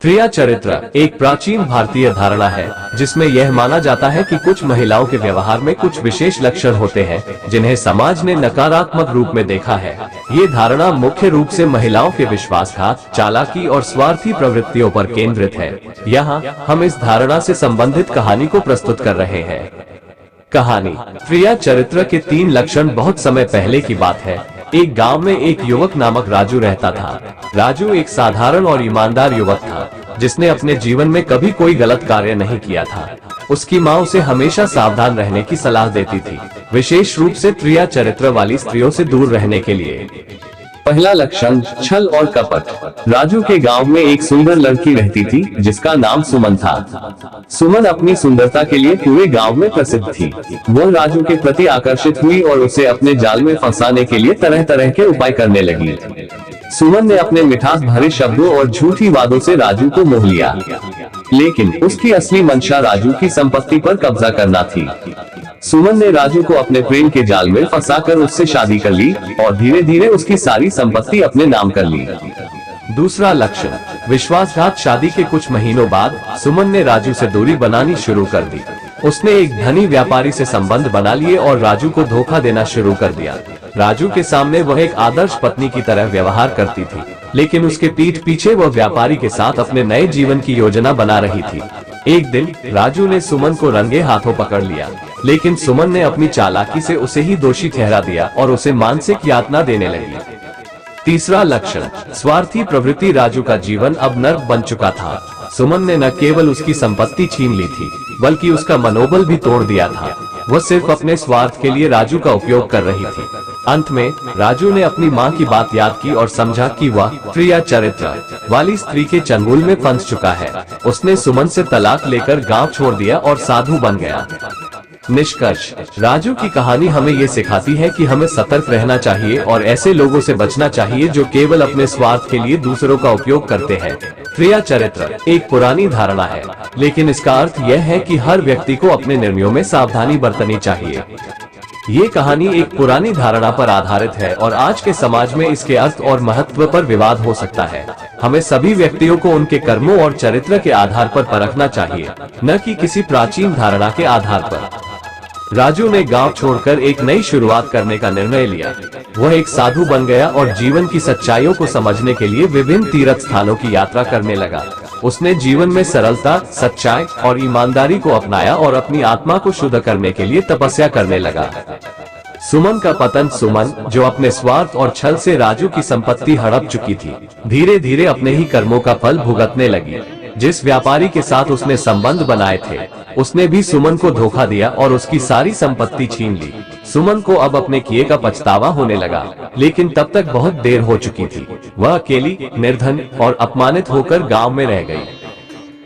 प्रिया चरित्र एक प्राचीन भारतीय धारणा है जिसमें यह माना जाता है कि कुछ महिलाओं के व्यवहार में कुछ विशेष लक्षण होते हैं जिन्हें समाज ने नकारात्मक रूप में देखा है। ये धारणा मुख्य रूप से महिलाओं के विश्वासघात, चालाकी और स्वार्थी प्रवृत्तियों पर केंद्रित है। यहाँ हम इस धारणा से संबंधित कहानी को प्रस्तुत कर रहे हैं। कहानी प्रिया चरित्र के 3 लक्षण। बहुत समय पहले की बात है। एक गांव में एक युवक नामक राजू रहता था। राजू एक साधारण और ईमानदार युवक था जिसने अपने जीवन में कभी कोई गलत कार्य नहीं किया था। उसकी माँ उसे हमेशा सावधान रहने की सलाह देती थी, विशेष रूप से प्रिया चरित्र वाली स्त्रियों से दूर रहने के लिए। पहला लक्षण छल और कपट। राजू के गांव में एक सुंदर लड़की रहती थी जिसका नाम सुमन था। सुमन अपनी सुंदरता के लिए पूरे गांव में प्रसिद्ध थी। वह राजू के प्रति आकर्षित हुई और उसे अपने जाल में फंसाने के लिए तरह तरह के उपाय करने लगी। सुमन ने अपने मिठास भरे शब्दों और झूठी वादों से राजू को मोह लिया, लेकिन उसकी असली मंशा राजू की संपत्ति पर कब्जा करना थी। सुमन ने राजू को अपने प्रेम के जाल में फंसाकर उससे शादी कर ली और धीरे धीरे उसकी सारी संपत्ति अपने नाम कर ली। दूसरा लक्षण विश्वासघात। शादी के कुछ महीनों बाद सुमन ने राजू से दूरी बनानी शुरू कर दी। उसने एक धनी व्यापारी से संबंध बना लिए और राजू को धोखा देना शुरू कर दिया। राजू के सामने वह एक आदर्श पत्नी की तरह व्यवहार करती थी, लेकिन उसके पीठ पीछे वह व्यापारी के साथ अपने नए जीवन की योजना बना रही थी। एक दिन राजू ने सुमन को रंगे हाथों पकड़ लिया, लेकिन सुमन ने अपनी चालाकी से उसे ही दोषी ठहरा दिया और उसे मानसिक यातना देने लगी। तीसरा लक्षण स्वार्थी प्रवृत्ति। राजू का जीवन अब नर्क बन चुका था। सुमन ने न केवल उसकी संपत्ति छीन ली थी, बल्कि उसका मनोबल भी तोड़ दिया था। वह सिर्फ अपने स्वार्थ के लिए राजू का उपयोग कर रही थी। अंत में राजू ने अपनी माँ की बात याद की और समझा कि वह प्रिया चरित्र वाली स्त्री के चंगुल में फंस चुका है। उसने सुमन से तलाक लेकर गांव छोड़ दिया और साधु बन गया। निष्कर्ष राजू की कहानी हमें ये सिखाती है कि हमें सतर्क रहना चाहिए और ऐसे लोगों से बचना चाहिए जो केवल अपने स्वार्थ के लिए दूसरों का उपयोग करते हैं। प्रिया चरित्र एक पुरानी धारणा है, लेकिन इसका अर्थ यह है कि हर व्यक्ति को अपने निर्णयों में सावधानी बरतनी चाहिए। ये कहानी एक पुरानी धारणा पर आधारित है और आज के समाज में इसके अर्थ और महत्व पर विवाद हो सकता है। हमें सभी व्यक्तियों को उनके कर्मों और चरित्र के आधार पर परखना चाहिए, न कि किसी प्राचीन धारणा के आधार पर। राजू ने गांव छोड़कर एक नई शुरुआत करने का निर्णय लिया। वह एक साधु बन गया और जीवन की सच्चाइयों को समझने के लिए विभिन्न तीर्थ स्थानों की यात्रा करने लगा। उसने जीवन में सरलता, सच्चाई और ईमानदारी को अपनाया और अपनी आत्मा को शुद्ध करने के लिए तपस्या करने लगा। सुमन का पतन। सुमन जो अपने स्वार्थ और छल से राजू की संपत्ति हड़प चुकी थी, धीरे धीरे अपने ही कर्मों का फल भुगतने लगी। जिस व्यापारी के साथ उसने संबंध बनाए थे, उसने भी सुमन को धोखा दिया और उसकी सारी संपत्ति छीन ली। सुमन को अब अपने किए का पछतावा होने लगा, लेकिन तब तक बहुत देर हो चुकी थी। वह अकेली, निर्धन और अपमानित होकर गांव में रह गई।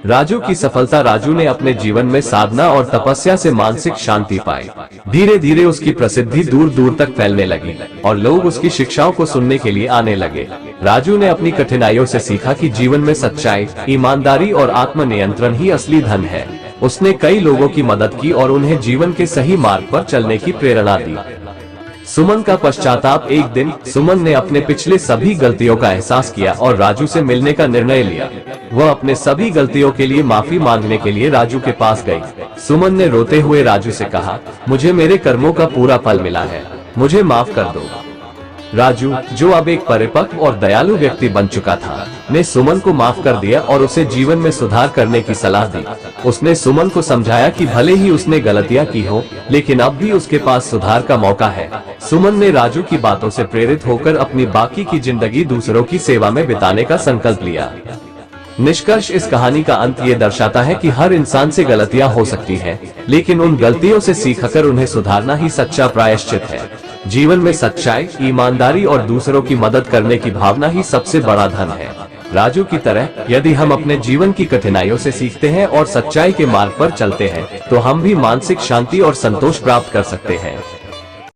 राजू की सफलता। राजू ने अपने जीवन में साधना और तपस्या से मानसिक शांति पाई। धीरे धीरे उसकी प्रसिद्धि दूर दूर तक फैलने लगी और लोग उसकी शिक्षाओं को सुनने के लिए आने लगे। राजू ने अपनी कठिनाइयों से सीखा कि जीवन में सच्चाई, ईमानदारी और आत्मनियंत्रण ही असली धन है। उसने कई लोगों की मदद की और उन्हें जीवन के सही मार्ग पर चलने की प्रेरणा दी। सुमन का पश्चाताप। एक दिन सुमन ने अपने पिछले सभी गलतियों का एहसास किया और राजू से मिलने का निर्णय लिया। वह अपने सभी गलतियों के लिए माफी मांगने के लिए राजू के पास गई। सुमन ने रोते हुए राजू से कहा, मुझे मेरे कर्मों का पूरा फल मिला है, मुझे माफ कर दो। राजू जो अब एक परिपक्व और दयालु व्यक्ति बन चुका था, ने सुमन को माफ कर दिया और उसे जीवन में सुधार करने की सलाह दी। उसने सुमन को समझाया कि भले ही उसने गलतियां की हो, लेकिन अब भी उसके पास सुधार का मौका है। सुमन ने राजू की बातों से प्रेरित होकर अपनी बाकी की जिंदगी दूसरों की सेवा में बिताने का संकल्प लिया। निष्कर्ष इस कहानी का अंत ये दर्शाता है कि हर इंसान से गलतियां हो सकती हैं, लेकिन उन गलतियों से सीखकर उन्हें सुधारना ही सच्चा प्रायश्चित है। जीवन में सच्चाई, ईमानदारी और दूसरों की मदद करने की भावना ही सबसे बड़ा धन है। राजू की तरह यदि हम अपने जीवन की कठिनाइयों से सीखते हैं और सच्चाई के मार्ग पर चलते हैं, तो हम भी मानसिक शांति और संतोष प्राप्त कर सकते हैं।